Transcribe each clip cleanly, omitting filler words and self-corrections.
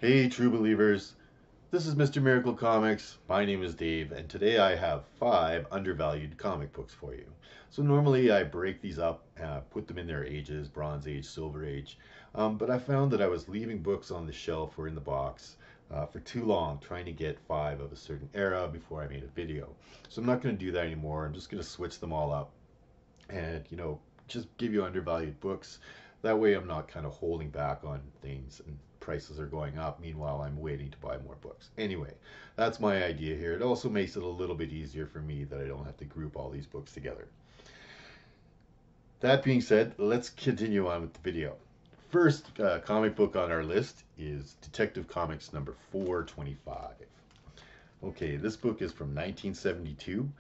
Hey, true believers. This is Mr. Miracle Comics. My name is Dave, and today I have 5 undervalued comic books for you. So, normally I break these up, put them in their ages Bronze Age, Silver Age. But I found that I was leaving books on the shelf or in the box for too long, trying to get 5 of a certain era before I made a video. So, I'm not going to do that anymore. I'm just going to switch them all up and, just give you undervalued books. That way I'm not kind of holding back on things and prices are going up. Meanwhile, I'm waiting to buy more books. Anyway, that's my idea here. It also makes it a little bit easier for me that I don't have to group all these books together. That being said, let's continue on with the video. First comic book on our list is Detective Comics number 425. Okay, this book is from 1972.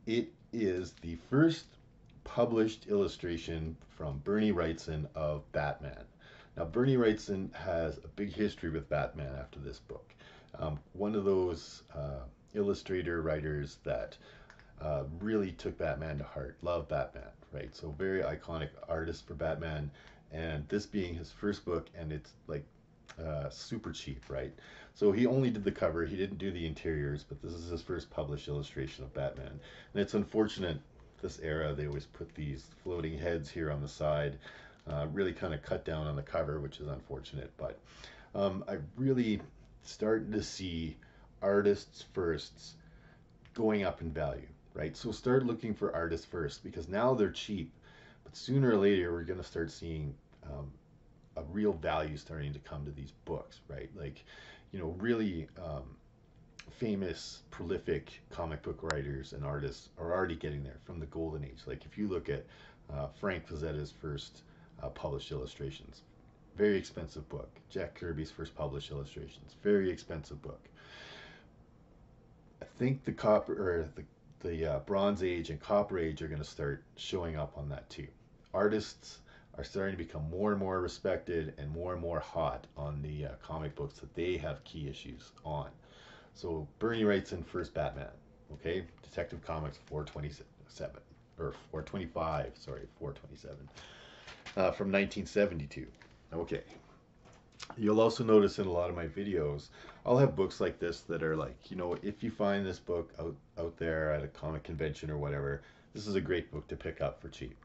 It is the first published illustration from Bernie Wrightson of Batman. Now, Bernie Wrightson has a big history with Batman after this book. One of those illustrator writers that really took Batman to heart, loved Batman, right? So, very iconic artist for Batman. And this being his first book, and it's like super cheap, right? So he only did the cover, he didn't do the interiors, but this is his first published illustration of Batman. And it's unfortunate this era, they always put these floating heads here on the side, really kind of cut down on the cover, which is unfortunate. But I really started to see artists firsts going up in value, right? So start looking for artists first because now they're cheap, but sooner or later we're going to start seeing a real value starting to come to these books, right? Like, really famous, prolific comic book writers and artists are already getting there from the golden age. Like if you look at Frank Fazetta's first published illustrations, very expensive book. Jack Kirby's first published illustrations, very expensive book. I think the copper or the Bronze Age and Copper Age are going to start showing up on that too. Artists are starting to become more and more respected and more hot on the comic books that they have key issues on. So Bernie Wrightson first Batman, okay? Detective Comics 427 or 425, sorry, 427 from 1972. Okay. You'll also notice in a lot of my videos, I'll have books like this that are like, if you find this book out there at a comic convention or whatever, this is a great book to pick up for cheap.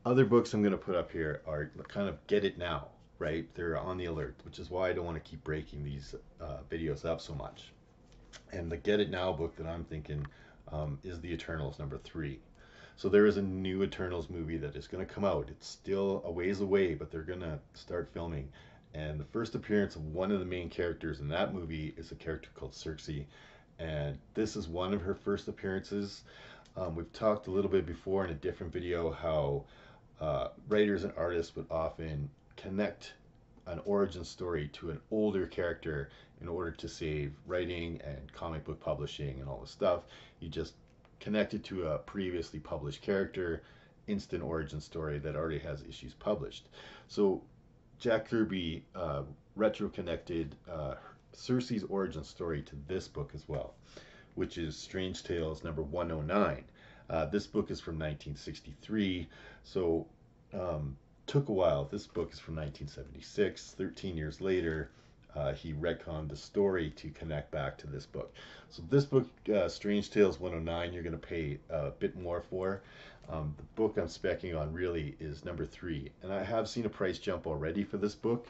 Other books I'm going to put up here are kind of get it now, right? They're on the alert, which is why I don't want to keep breaking these videos up so much. And the get it now book that I'm thinking is the Eternals number 3. So there is a new Eternals movie that is going to come out. It's still a ways away, but they're going to start filming. And the first appearance of one of the main characters in that movie is a character called Cersei. And this is one of her first appearances. We've talked a little bit before in a different video how writers and artists would often connect an origin story to an older character in order to save writing and comic book publishing and all this stuff. You just connect it to a previously published character, instant origin story that already has issues published. So Jack Kirby retro connected Cersei's origin story to this book as well, which is Strange Tales number 109. This book is from 1963, so took a while. This book is from 1976. 13 years later, he retconned the story to connect back to this book. So this book, Strange Tales 109, you're going to pay a bit more for. The book I'm specking on really is number 3, and I have seen a price jump already for this book.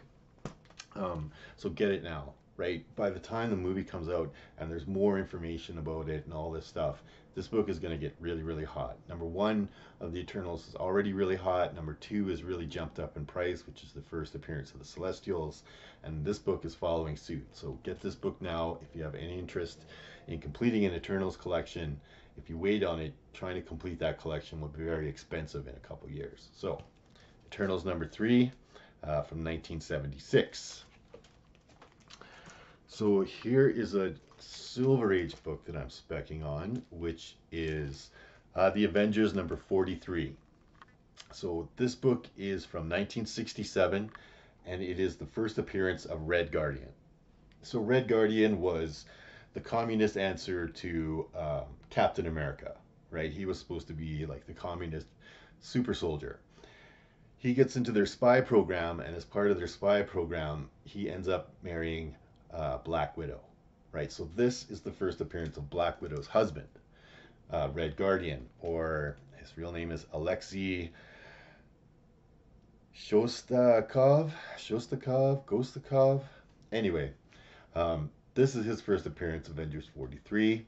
So get it now, right? By the time the movie comes out and there's more information about it and all this stuff, this book is going to get really hot. Number 1 of the Eternals is already really hot. Number 2 is really jumped up in price, which is the first appearance of the Celestials, and this book is following suit. So get this book now if you have any interest in completing an Eternals collection. If you wait on it, trying to complete that collection will be very expensive in a couple years. So Eternals number 3 from 1976. So here is a Silver Age book that I'm specking on, which is the Avengers number 43. So this book is from 1967, and it is the first appearance of Red Guardian. So Red Guardian was the communist answer to Captain America, right? He was supposed to be like the communist super soldier. he gets into their spy program, and as part of their spy program, he ends up marrying Black Widow, right? So this is the first appearance of Black Widow's husband, Red Guardian, or his real name is Alexei Gostakov. Anyway, this is his first appearance, Avengers 43.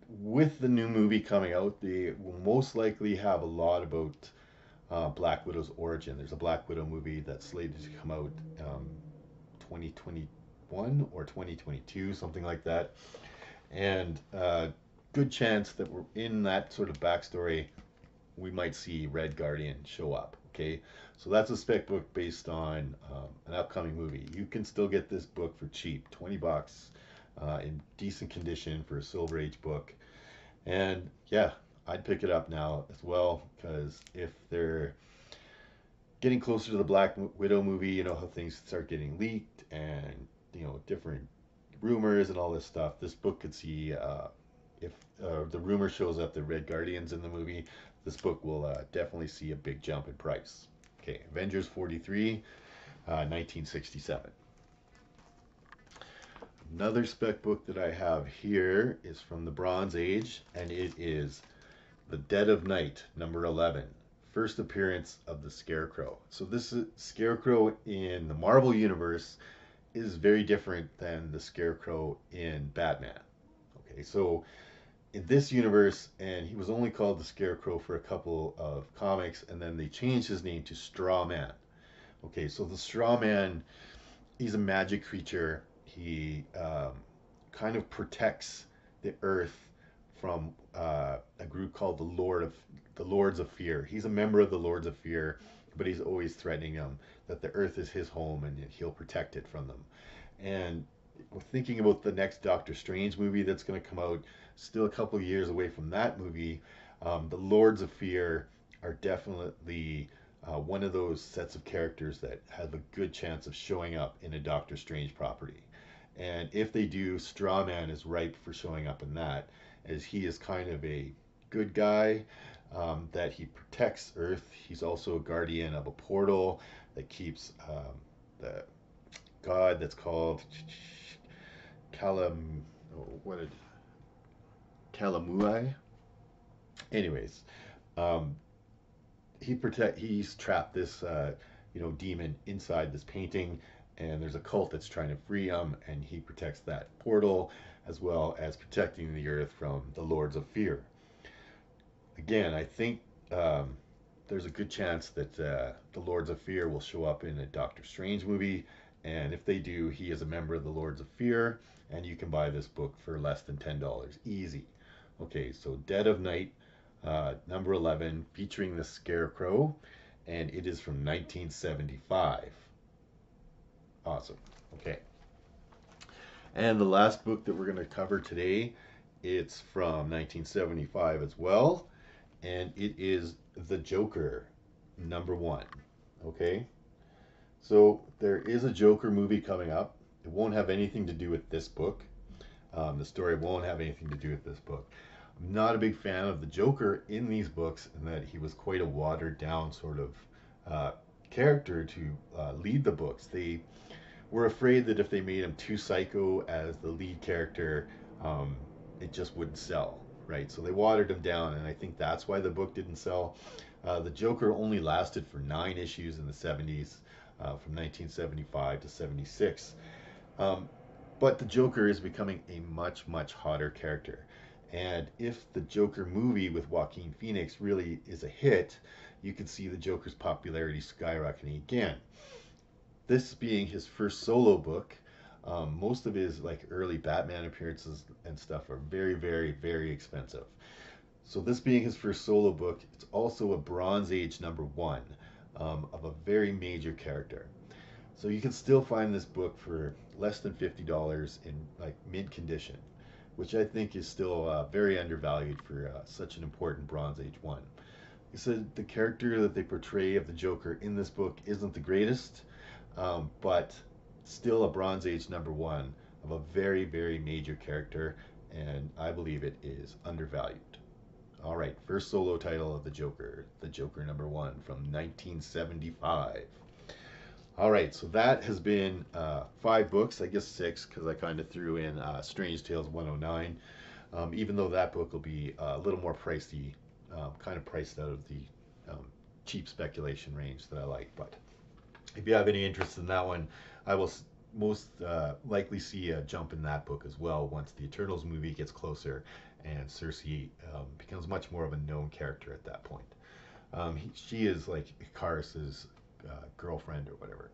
With the new movie coming out, they will most likely have a lot about Black Widow's origin. There's a Black Widow movie that's slated to come out 2021 or 2022, something like that. And good chance that we're in that sort of backstory, we might see Red Guardian show up. Okay, so that's a spec book based on an upcoming movie. You can still get this book for cheap, $20, in decent condition for a Silver Age book. And yeah, I'd pick it up now as well, because if they're getting closer to the Black Widow movie, you know how things start getting leaked and different rumors and all this stuff. This book could see if the rumor shows up that Red Guardian's in the movie, this book will definitely see a big jump in price. Okay, Avengers 43, 1967. Another spec book that I have here is from the Bronze Age, and it is The Dead of Night, number 11. First appearance of the Scarecrow. So this is Scarecrow in the Marvel Universe is very different than the Scarecrow in Batman. Okay, so in this universe, and he was only called the Scarecrow for a couple of comics, and then they changed his name to Straw Man. Okay, so the Straw Man, he's a magic creature. He kind of protects the Earth from a group called the Lords of Fear. He's a member of the Lords of Fear, but he's always threatening them that the Earth is his home and he'll protect it from them. And we're thinking about the next Doctor Strange movie that's going to come out. Still a couple of years away from that movie. The Lords of Fear are definitely one of those sets of characters that have a good chance of showing up in a Doctor Strange property. And if they do, Strawman is ripe for showing up in that, as he is kind of a good guy, that he protects Earth. He's also a guardian of a portal that keeps the god that's called Kalam. What did Kalamui? Anyways, um, he's trapped this demon inside this painting, and there's a cult that's trying to free him, and he protects that portal as well as protecting the Earth from the Lords of Fear. Again, I think there's a good chance that the Lords of Fear will show up in a Doctor Strange movie, and if they do, he is a member of the Lords of Fear, and you can buy this book for less than $10. Easy. Okay, so Dead of Night, number 11, featuring the Scarecrow, and it is from 1975. Awesome. Okay. And the last book that we're going to cover today, it's from 1975 as well, and it is The Joker, number 1. Okay? So there is a Joker movie coming up. It won't have anything to do with this book. The story won't have anything to do with this book. I'm not a big fan of the Joker in these books, in that he was quite a watered down sort of character to lead the books. They were afraid that if they made him too psycho as the lead character, it just wouldn't sell, right? So they watered him down, and I think that's why the book didn't sell. The Joker only lasted for 9 issues in the 70s, from 1975 to 76. But the Joker is becoming a much, much hotter character. And if the Joker movie with Joaquin Phoenix really is a hit, you can see the Joker's popularity skyrocketing again. This being his first solo book, most of his early Batman appearances and stuff are very, very, very expensive. So this being his first solo book, it's also a Bronze Age number 1 of a very major character. So you can still find this book for less than $50 in mint condition, which I think is still very undervalued for such an important Bronze Age 1. He said the character that they portray of the Joker in this book isn't the greatest, but still a Bronze Age number 1 of a very, very major character, and I believe it is undervalued. All right, first solo title of the Joker #1 from 1975. All right, so that has been 5 books, I guess 6, because I kind of threw in Strange Tales 109. Even though that book will be a little more pricey, kind of priced out of the um, cheap speculation range that I like. But if you have any interest in that one, I will most likely see a jump in that book as well once the Eternals movie gets closer and Cersei becomes much more of a known character at that point. She is like Ikaris's girlfriend or whatever.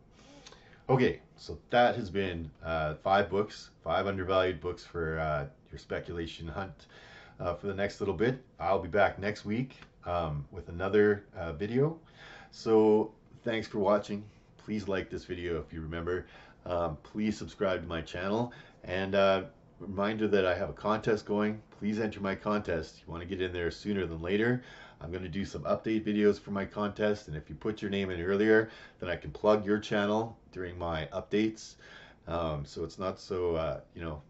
Okay, so that has been 5 books, 5 undervalued books for your speculation hunt for the next little bit. I'll be back next week with another video. So thanks for watching. Please like this video if you remember. Please subscribe to my channel. And reminder that I have a contest going. Please enter my contest. You want to get in there sooner than later. I'm going to do some update videos for my contest, and if you put your name in earlier, then I can plug your channel during my updates. So it's not so,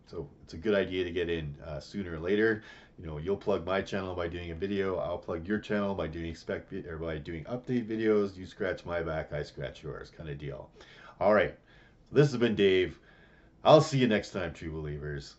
so it's a good idea to get in sooner or later. You'll plug my channel by doing a video. I'll plug your channel by doing by doing update videos. You scratch my back, I scratch yours, kind of deal. All right, this has been Dave. I'll see you next time, true believers.